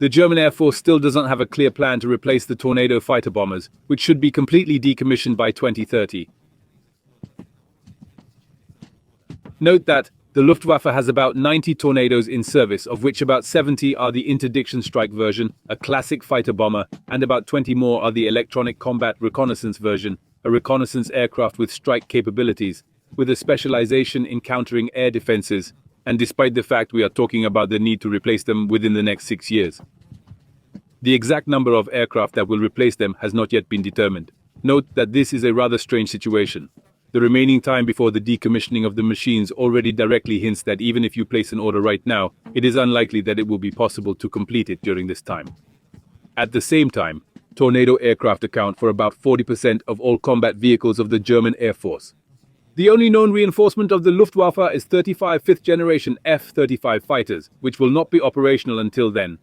The German Air Force still doesn't have a clear plan to replace the Tornado fighter bombers, which should be completely decommissioned by 2030. Note that the Luftwaffe has about 90 Tornadoes in service, of which about 70 are the interdiction strike version, a classic fighter bomber, and about 20 more are the electronic combat reconnaissance version, a reconnaissance aircraft with strike capabilities, with a specialization in countering air defenses, and despite the fact we are talking about the need to replace them within the next 6 years. The exact number of aircraft that will replace them has not yet been determined. Note that this is a rather strange situation. The remaining time before the decommissioning of the machines already directly hints that even if you place an order right now, it is unlikely that it will be possible to complete it during this time. At the same time, Tornado aircraft account for about 40% of all combat vehicles of the German Air Force. The only known reinforcement of the Luftwaffe is 35 fifth-generation F-35 fighters, which will not be operational until then.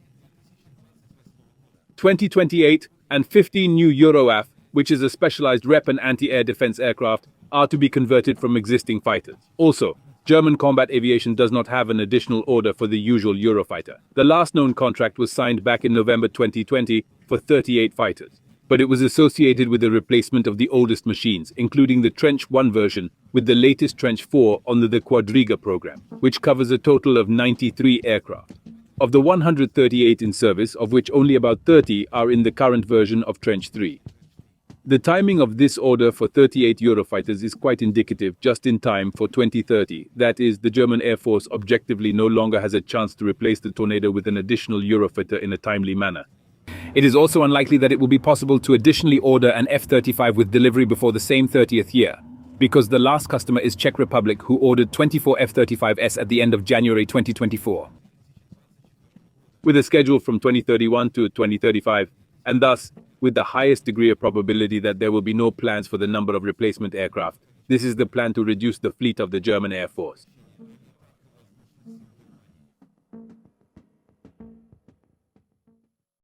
2028 and 15 new Euroaf, which is a specialized rep and anti-air defense aircraft, are to be converted from existing fighters. Also, German combat aviation does not have an additional order for the usual Eurofighter. The last known contract was signed back in November 2020 for 38 fighters, but it was associated with the replacement of the oldest machines, including the Trench 1 version, with the latest Trench 4 under the Quadriga program, which covers a total of 93 aircraft. Of the 138 in service, of which only about 30 are in the current version of Trench 3. The timing of this order for 38 Eurofighters is quite indicative, just in time for 2030. That is, the German Air Force objectively no longer has a chance to replace the Tornado with an additional Eurofighter in a timely manner. It is also unlikely that it will be possible to additionally order an F-35 with delivery before the same 30th year, because the last customer is Czech Republic, who ordered 24 F-35s at the end of January 2024. With a schedule from 2031 to 2035, and thus, with the highest degree of probability that there will be no plans for the number of replacement aircraft. This is the plan to reduce the fleet of the German Air Force.